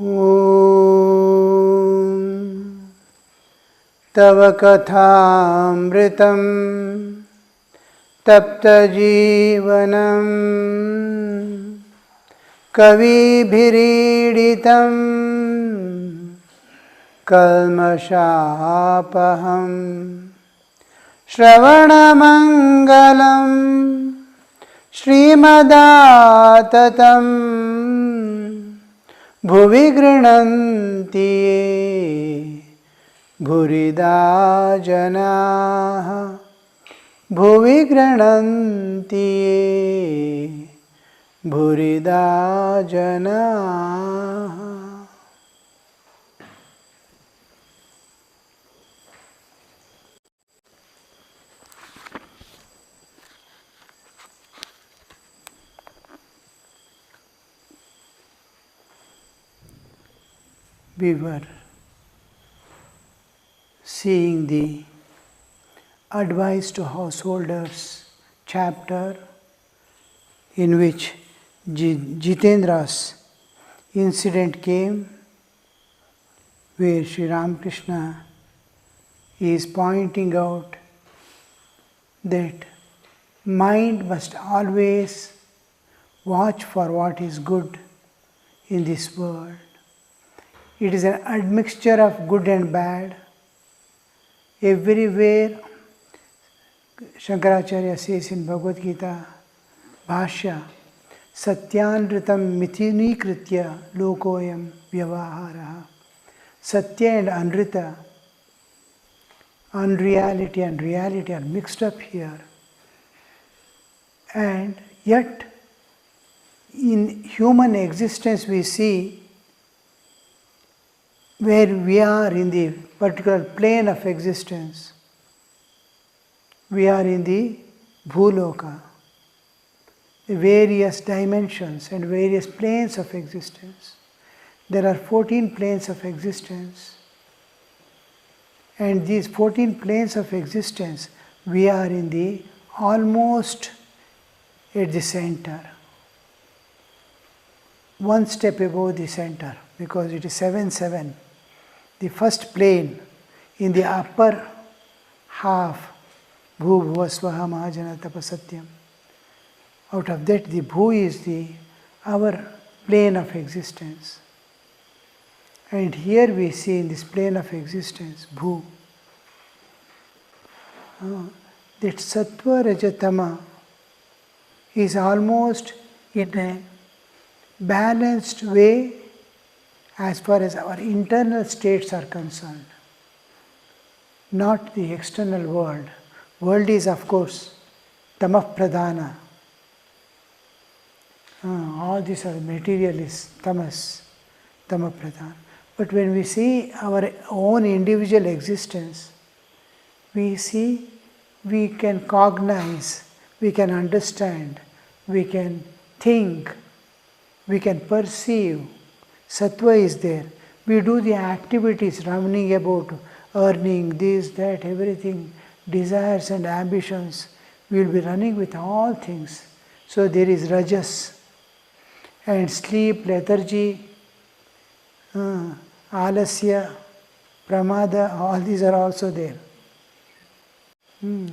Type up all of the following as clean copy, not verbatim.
Om Tava Kathamritam Tapta Jivanam Kavibhiriditam Kalmashapaham Shravanamangalam Srimadaatatam Bhuvi Grinanti Bhurida Janaha Bhuvi Grinanti Bhurida Janaha. We were seeing the advice to householders chapter, in which Jitendra's incident came, where Sri Ramakrishna is pointing out that mind must always watch for what is good in this world. It is an admixture of good and bad. Everywhere, Shankaracharya says in Bhagavad Gita, Bhashya, Satyanritam mithinikritya lokoyam vyavaharaha. Satya and Anrita, unreality and reality are mixed up here. And yet, in human existence we see where we are in the particular plane of existence. We are in the Bhuloka, the various dimensions and various planes of existence. There are 14 planes of existence, and these 14 planes of existence, we are in the almost at the center, one step above the center, because it is 7-7. The first plane in the upper half, Bhu Bhuva Swaha Mahajana Tapasatyam. Out of that, the Bhu is our plane of existence. And here we see in this plane of existence, Bhu, that Sattva Rajatama is almost in a balanced way as far as our internal states are concerned, not the external world. World is, of course, Tamah Pradhana. All these are materialists, Tamas, Tamah Pradhana. But when we see our own individual existence, we see, we can cognize, we can understand, we can think, we can perceive. Sattva is there. We do the activities running about earning, this, that, everything, desires and ambitions. We will be running with all things. So there is rajas. And sleep, lethargy, alasya, pramada, all these are also there.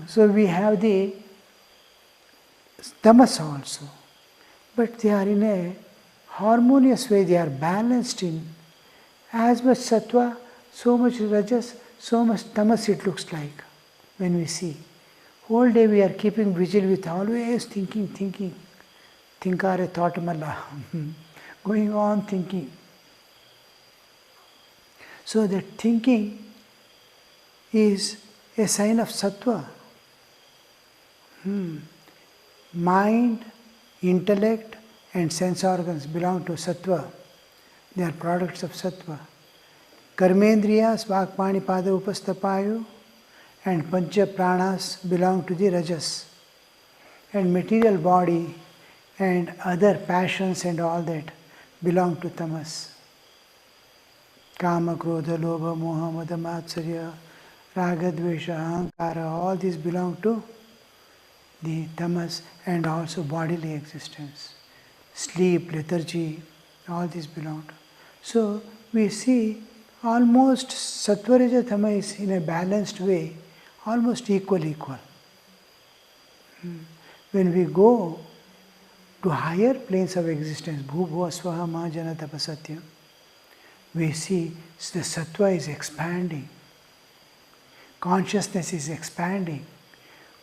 So we have the tamas also. But they are in a harmonious way, they are balanced in as much sattva, so much rajas, so much tamas it looks like when we see. Whole day we are keeping vigil with always thinking. Thinkare thought mala. Going on thinking. So that thinking is a sign of sattva. Mind, intellect and sense organs belong to sattva. They are products of sattva. Karmendriyas, Vakpani, Pada, Upastapayu and Pancha Pranas belong to the rajas. And material body and other passions and all that belong to tamas. Kama, Krodha, Lobha, Moha, Mada, Matsarya, Raga, Dvesha, Ahankara, all these belong to the tamas and also bodily existence. Sleep, lethargy, all these belong to. So we see almost Sattva Raja Tama is in a balanced way, almost equal. When we go to higher planes of existence, Bhubhuva Swaha Mahajana Tapasatyam, we see the Sattva is expanding, consciousness is expanding,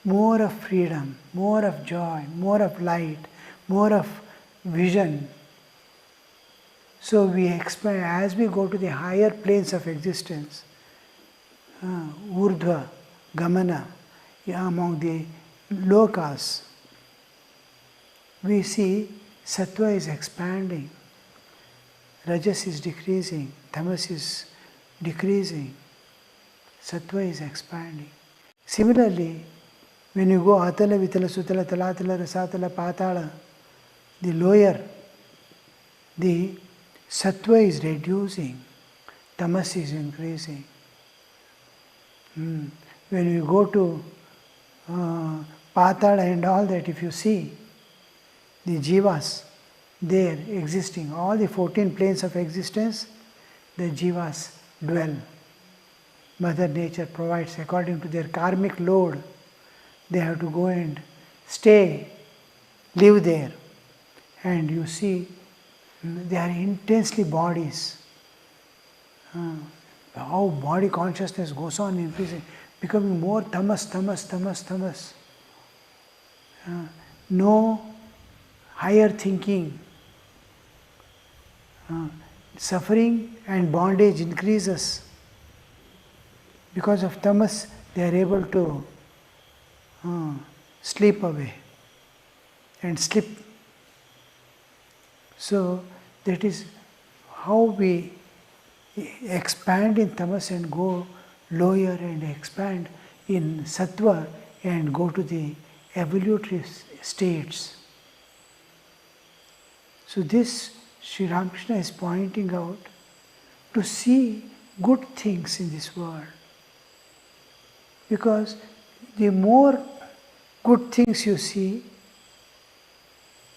more of freedom, more of joy, more of light, more of vision. So we expand as we go to the higher planes of existence, Urdhva, Gamana, among the lokas, we see Sattva is expanding, Rajas is decreasing, Tamas is decreasing, Sattva is expanding. Similarly, when you go Atala, Vitala, Sutala, Talatala, Rasatala, Patala, the lower, the Sattva is reducing, Tamas is increasing. When we go to Patala and all that, if you see the Jivas there existing, all the 14 planes of existence, the Jivas dwell. Mother Nature provides according to their karmic load. They have to go and stay, live there. And you see, they are intensely bodies. How body consciousness goes on increasing, becoming more tamas. No higher thinking. Suffering and bondage increases. Because of tamas, they are able to sleep away and slip. So that is how we expand in tamas and go lower, and expand in sattva and go to the evolutionary states. So this Sri Ramakrishna is pointing out to see good things in this world. Because the more good things you see,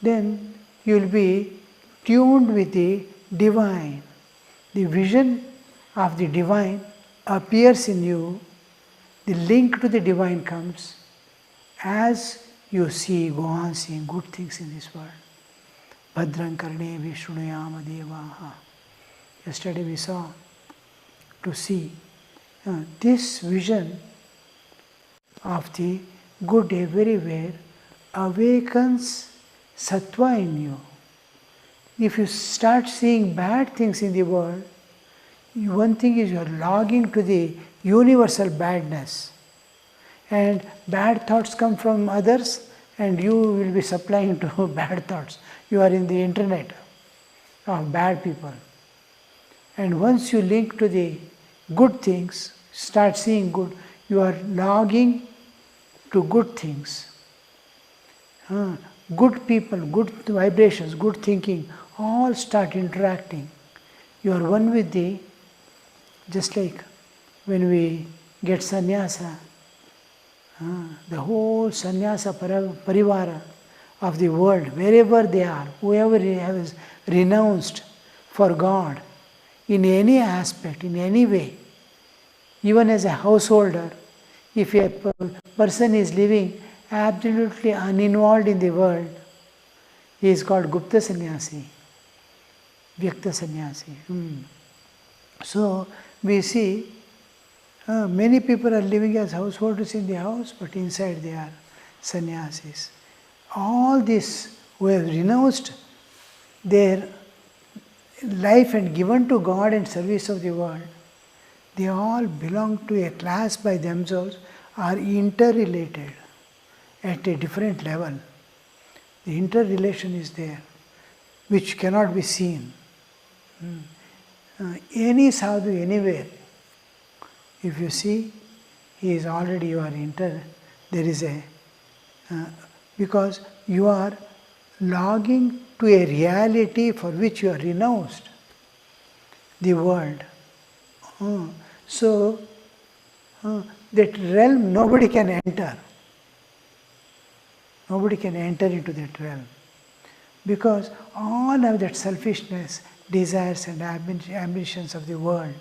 then you will be tuned with the divine. The vision of the divine appears in you, the link to the divine comes as you see, go on seeing good things in this world. Bhadran karne vishrunayama devaha. Yesterday we saw to see this vision of the good everywhere awakens sattva in you. If you start seeing bad things in the world, one thing is you are logging to the universal badness, and bad thoughts come from others and you will be supplying to bad thoughts. You are in the internet of bad people. And once you link to the good things, start seeing good, you are logging to good things. Good people, good vibrations, good thinking, all start interacting. You are one with the, just like when we get sannyasa, the whole sannyasa parivara of the world, wherever they are, whoever has renounced for God in any aspect, in any way, even as a householder, if a person is living absolutely uninvolved in the world, he is called Gupta Sannyasi, Vyakta Sannyasi. So we see many people are living as householders in the house, but inside they are sannyasis. All these who have renounced their life and given to God and service of the world, they all belong to a class by themselves, are interrelated at a different level. The interrelation is there, which cannot be seen. Any sadhu anywhere, if you see, he is already, you are there is a, because you are logging to a reality for which you are renounced, the world. So, that realm nobody can enter. Nobody can enter into that realm. because all of that selfishness, desires and ambitions of the world.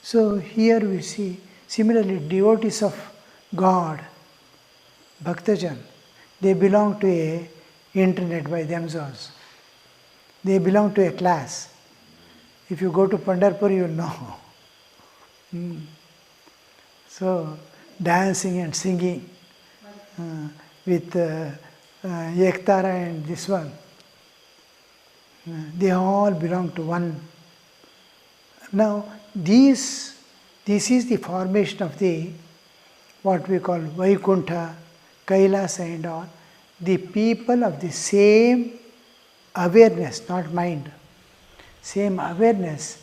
So here we see, similarly, devotees of God, Bhaktajan, they belong to a internet by themselves. They belong to a class. If you go to Pandharpur, you will know. So, dancing and singing with Ektara and this one, they all belong to one. Now, this is the formation of the, what we call Vaikuntha, Kailasa and all, the people of the same awareness, not mind, same awareness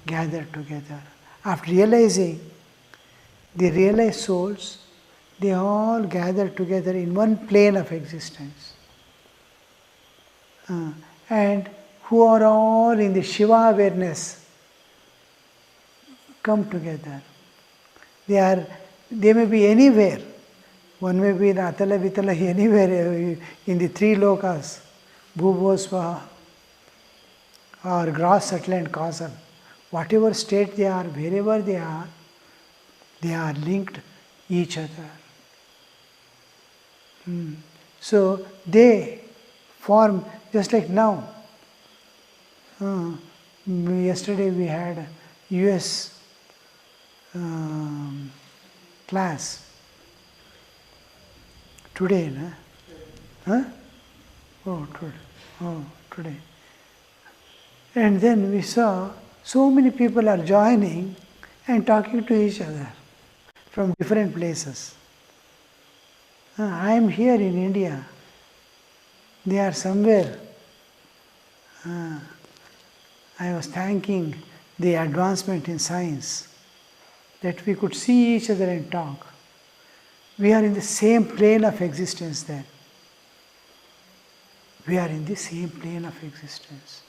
gathered together. After realizing, the realized souls, they all gather together in one plane of existence. And who are all in the Shiva awareness come together. They may be anywhere. One may be in Atala Vitala, anywhere in the three lokas, Bhubhosva or gross, subtle and causal. Whatever state they are, wherever they are linked each other. So they form, just like now. Yesterday we had US class. Today, no? Huh? Oh, today. Oh, today. And then we saw so many people are joining and talking to each other from different places. I am here in India. They are somewhere. I was thanking the advancement in science that we could see each other and talk. We are in the same plane of existence then. We are in the same plane of existence.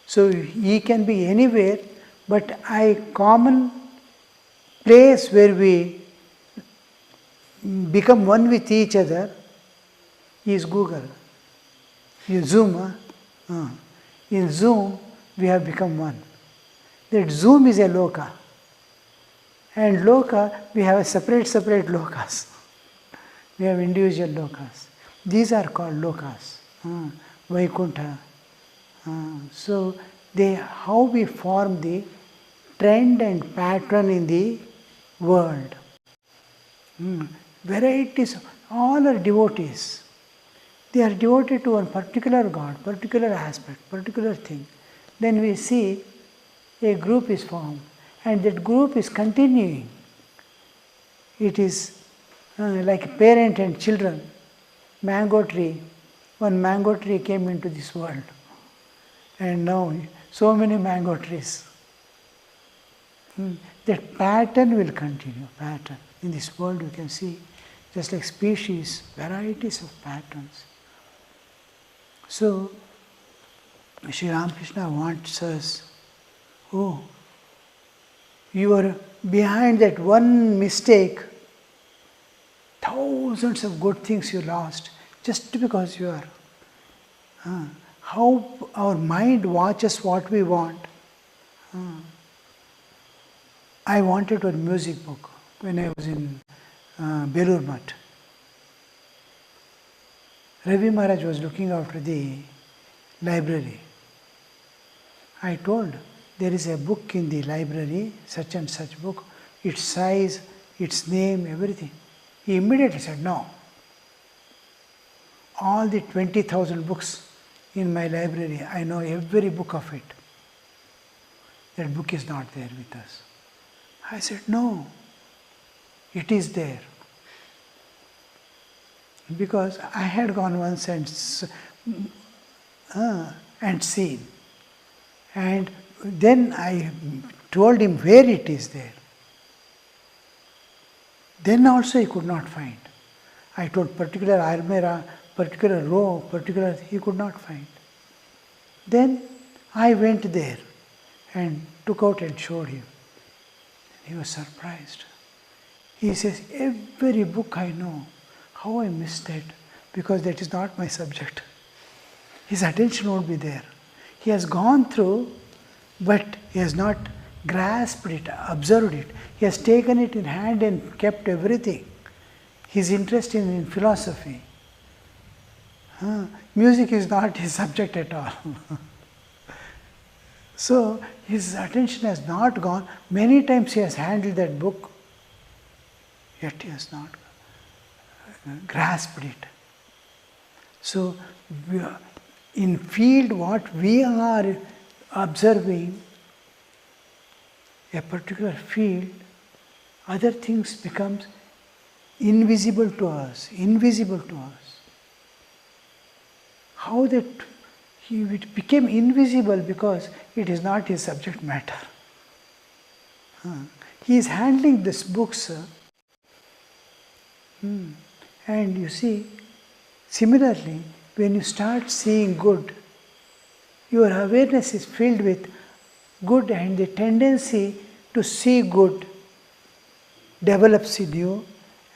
So he can be anywhere, but a common place where we become one with each other is Google. In Zoom, in Zoom we have become one. That Zoom is a loka. And loka, we have a separate lokas. We have individual lokas. These are called lokas, Vaikuntha. So how we form the trend and pattern in the world. Varieties, all are devotees. They are devoted to one particular God, particular aspect, particular thing. Then we see a group is formed, and that group is continuing. It is like parent and children. Mango tree. One mango tree came into this world. And now so many mango trees. That pattern will continue, pattern. In this world you can see, just like species, varieties of patterns. So, Sri Ramakrishna wants us, you are behind that one mistake, thousands of good things you lost just because you are. How our mind watches what we want. I wanted a music book when I was in Belur Math. Ravi Maharaj was looking after the library. I told, there is a book in the library, such and such book, its size, its name, everything. He immediately said, no. All the 20,000 books in my library, I know every book of it. That book is not there with us. I said, no, it is there. Because I had gone once and seen. And then I told him where it is there. Then also he could not find. I told particular almirah, particular row, particular, he could not find. Then I went there and took out and showed him. He was surprised. He says, every book I know, how I missed that. because that is not my subject. His attention won't be there. He has gone through, but he has not grasped it, observed it. He has taken it in hand and kept everything. His interest in philosophy. Music is not his subject at all. So his attention has not gone. Many times he has handled that book, yet he has not grasped it. So in field what we are observing, a particular field, other things becomes invisible to us, invisible to us. How that it became invisible because it is not his subject matter. He is handling this books. And you see, similarly, when you start seeing good, your awareness is filled with good, and the tendency to see good develops in you,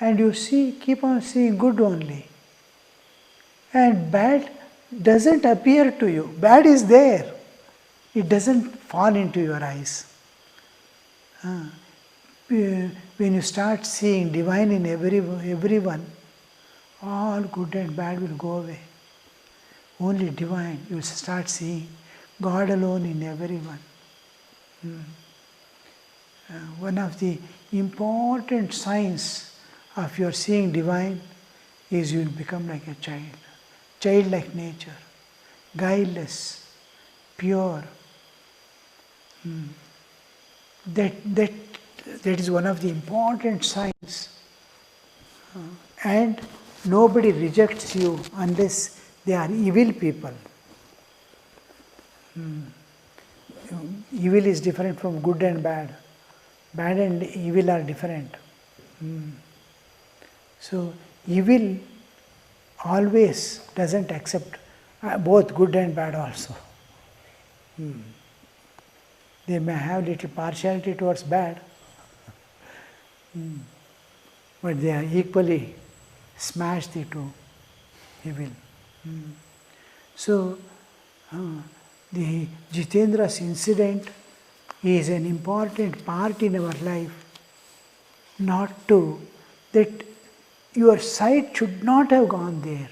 and you keep on seeing good only. And bad doesn't appear to you. Bad is there. It doesn't fall into your eyes. When you start seeing divine in everyone, all good and bad will go away. Only divine, you will start seeing God alone in everyone. One of the important signs of your seeing divine is you will become like a child. Childlike nature, guileless, pure. That is one of the important signs. And nobody rejects you unless they are evil people. Evil is different from good and bad. Bad and evil are different. So evil always doesn't accept both good and bad also. They may have little partiality towards bad, but they are equally smashed the two evil. So the Jitendra's incident is an important part in our life, not to that your sight should not have gone there.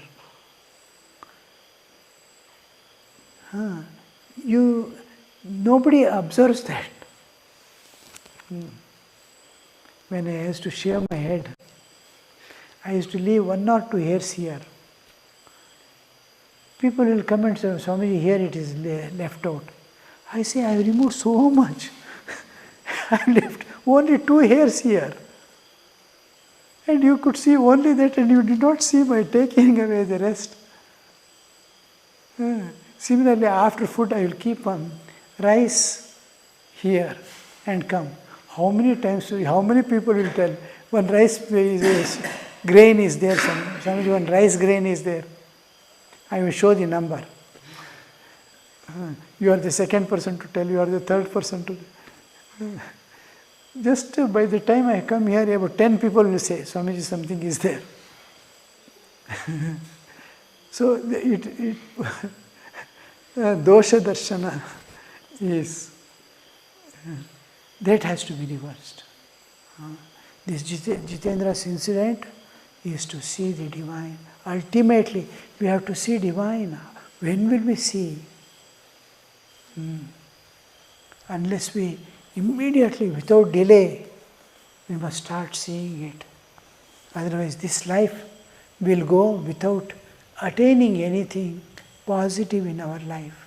Nobody observes that. When I used to shave my head, I used to leave 1 or 2 hairs here. People will come and say, Swami, here it is left out. I say, I removed so much. I left only 2 hairs here. And you could see only that, and you did not see my taking away the rest. Similarly, after food, I will keep rice here and come. How many people will tell, one rice grain is there, one rice grain is there. I will show the number. You are the second person to tell, you are the third person to tell. Just by the time I come here, about 10 people will say, Swamiji, something is there. So, dosha darshana is, that has to be reversed. This Jitendra's incident is to see the divine. Ultimately, we have to see divine. When will we see? Unless we immediately, without delay, we must start seeing it. Otherwise, this life will go without attaining anything positive in our life.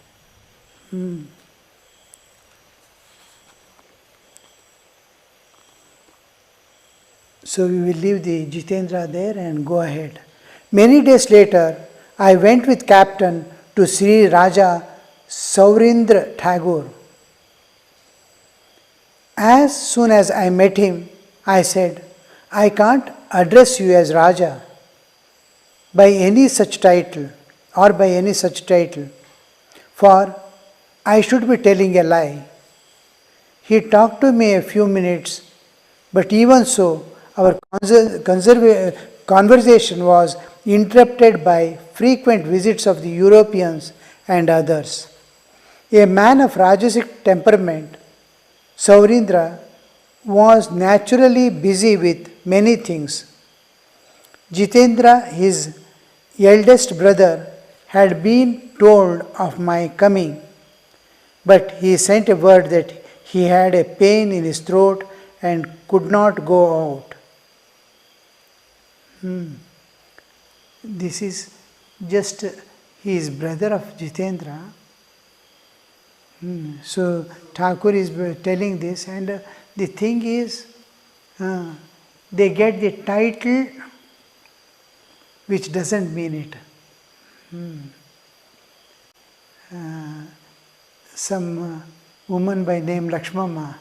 So we will leave the Jitendra there and go ahead. Many days later, I went with Captain to Sri Raja Saurindra Tagore. As soon as I met him, I said, I can't address you as Raja by any such title, for I should be telling a lie. He talked to me a few minutes, but even so, our conversation was interrupted by frequent visits of the Europeans and others. A man of Rajasic temperament, Saurindra was naturally busy with many things. Jitendra, his eldest brother, had been told of my coming, but he sent a word that he had a pain in his throat and could not go out. This is just he is brother of Jitendra. So Thakur is telling this, and the thing is, they get the title which doesn't mean it. Some woman by name Lakshmama,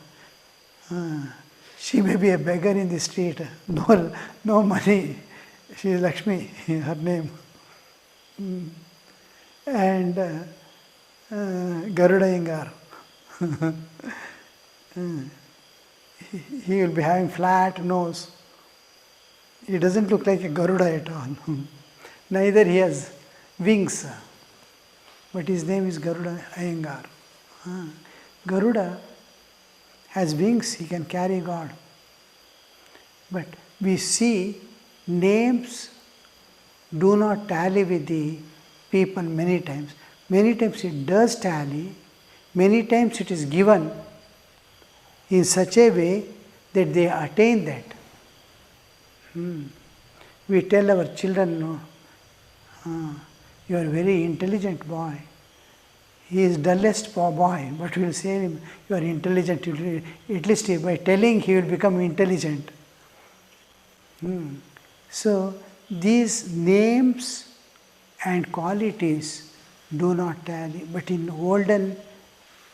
she may be a beggar in the street, no money, she is Lakshmi, her name. And Garuda Ingar, he will be having flat nose. He doesn't look like a Garuda at all. Neither he has wings, but his name is Garuda Iyengar. Garuda has wings, he can carry God. But we see names do not tally with the people many times. Many times it does tally, many times it is given in such a way that they attain that. We tell our children, no, you are a very intelligent boy. He is dullest boy, but we will say him, you are intelligent. At least by telling he will become intelligent. So these names and qualities do not tally. But in olden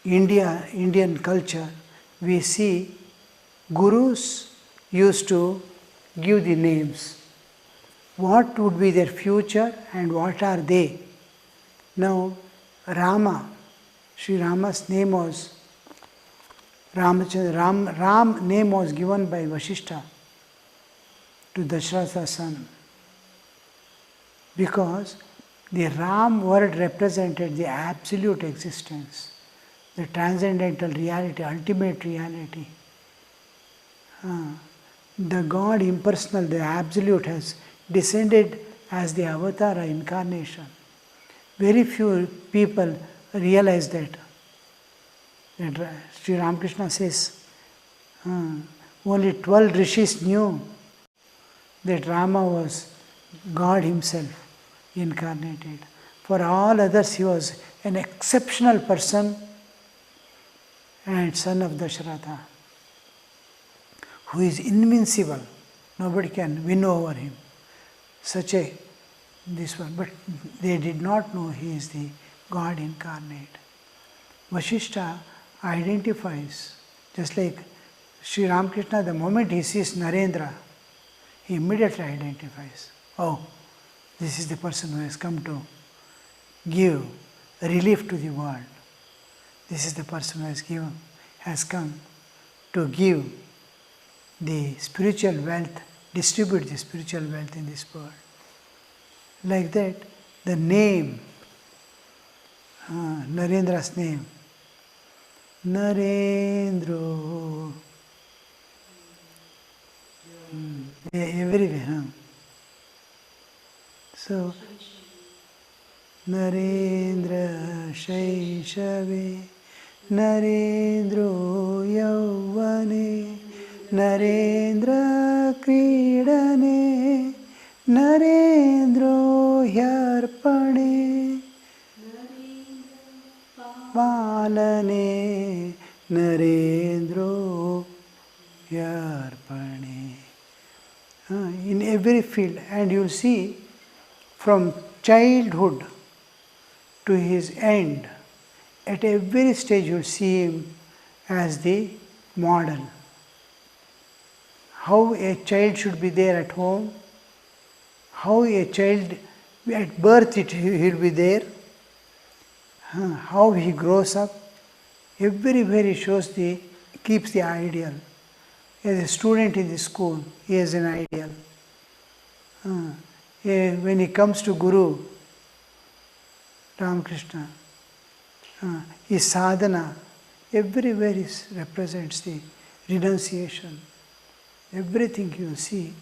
Indian culture, we see gurus used to give the names. What would be their future and what are they? Now, Rama, Sri Rama's name was Ramachandra. Ram name was given by Vasishtha to Dasharatha's son, because the Ram word represented the absolute existence, the transcendental reality, ultimate reality. The God impersonal, the absolute, has descended as the avatar incarnation. Very few people realize that. Sri Ramakrishna says, only 12 rishis knew that Rama was God himself incarnated. For all others, he was an exceptional person and son of Dasharatha, who is invincible. Nobody can win over him. Such a this one. But they did not know he is the God incarnate. Vasishtha identifies, just like Sri Ramakrishna, the moment he sees Narendra, he immediately identifies, oh, this is the person who has come to give relief to the world. This is the person who has come to give the spiritual wealth, distribute the spiritual wealth in this world. Like that, the name, Narendra's name, Narendra, everywhere. So, Narendra Shaishave, Narendra Yauvane, Narendra Kridane, Narendra Hyarpane, Palane, Narendra Hyarpane. In every field, and you will see from childhood to his end, at every stage you will see him as the model. How a child should be there at home, how a child at birth he will be there, how he grows up, everywhere he shows keeps the ideal. As a student in the school, he has an ideal. when he comes to Guru, Ramakrishna, his sadhana, everywhere represents the renunciation. Everything you see,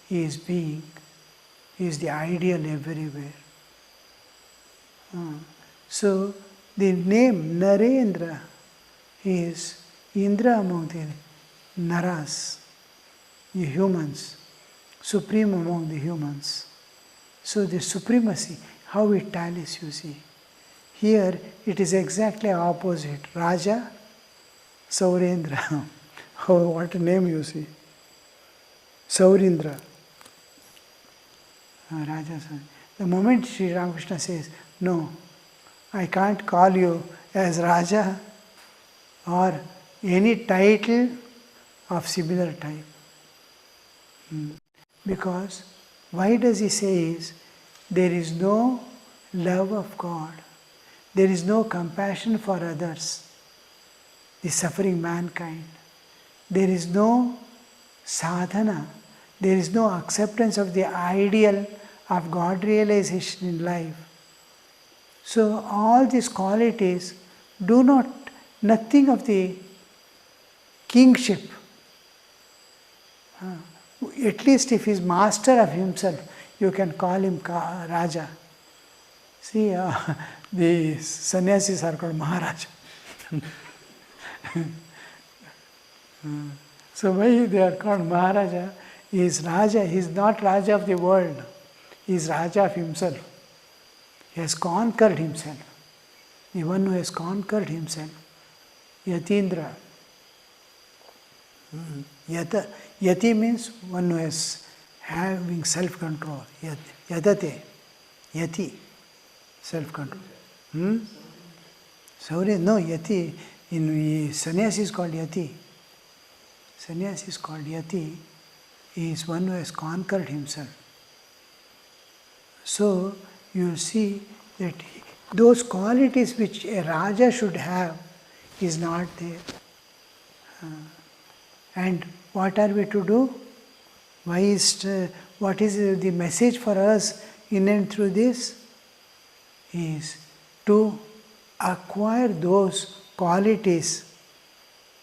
he is being. He is the ideal everywhere. So the name Narendra is Indra among the Naras, the humans, supreme among the humans. So the supremacy, how it tallies, you see. Here it is exactly opposite. Raja, Saurendra. Oh, what a name you see. Saurindra. Raja. The moment Sri Ramakrishna says, no, I can't call you as Raja or any title of similar type. Because why does he say is, there is no love of God, there is no compassion for others, the suffering mankind, there is no sadhana, there is no acceptance of the ideal of God realization in life. So all these qualities do nothing of the kingship. At least if he is master of himself, you can call him Raja. See, the sannyasis are called Maharaj. So why they are called Maharaja? He is Raja, he is not Raja of the world. He is Raja of himself. He has conquered himself. The one who has conquered himself. Yatindra. Yati means one who is having self-control. Yadate. Yati. Self-control. Sorry, no, Yati. In sannyasi is called Yati. Sannyasi is called Yati. He is one who has conquered himself. So, you will see that those qualities which a Raja should have is not there. And what are we to do? What is the message for us in and through this? Is to acquire those qualities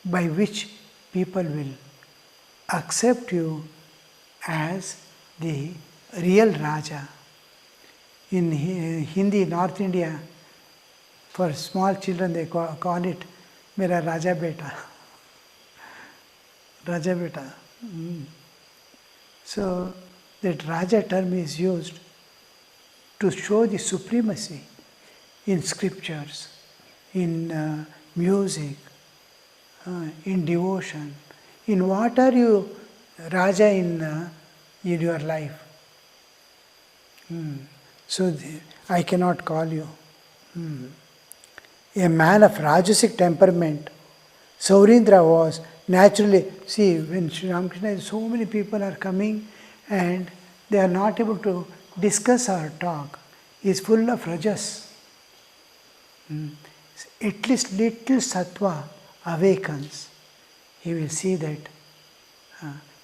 by which people will accept you as the real Raja. In Hindi, North India, for small children they call it Mera Raja Beta. Raja Beta. So that Raja term is used to show the supremacy in scriptures, in music, in devotion. In what are you Raja in your life? So I cannot call you. A man of Rajasic temperament, Saurindra was naturally, see, when Sri Ramakrishna, so many people are coming and they are not able to discuss or talk. He is full of rajas. At least little sattva awakens. He will see that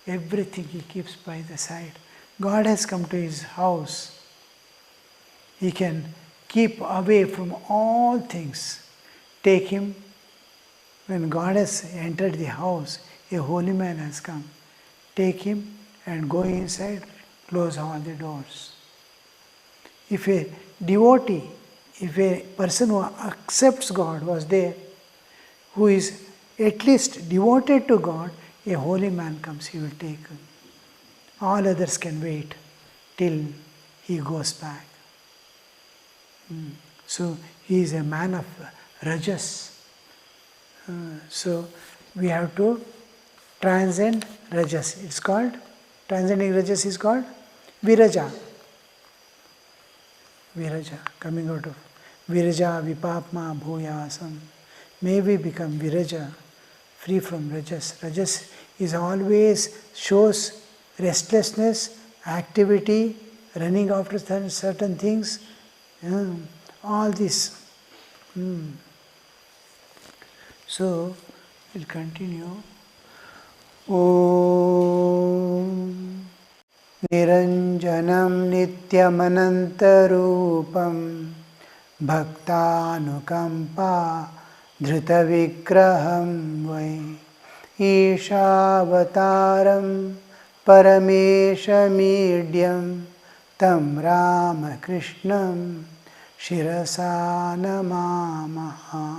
everything he keeps by the side. God has come to his house. He can keep away from all things. Take him. When God has entered the house, a holy man has come. Take him and go inside, close all the doors. If a devotee, if a person who accepts God was there, who is at least devoted to God, a holy man comes, he will take him. All others can wait till he goes back. So he is a man of rajas. So we have to transcend rajas. It's called, transcending rajas is called viraja. Viraja, coming out of viraja, vipapma, bhuyasam. May we become viraja, free from rajas. Rajas is always shows restlessness, activity, running after certain things, all this. So, we'll continue. Om निरञ्जनं नित्यमनन्तरूपं भक्तानुकम्पा धृतविग्रहं वै ईशावतारं परमेशमीड्यं तं रामकृष्णं शिरसा नमामः।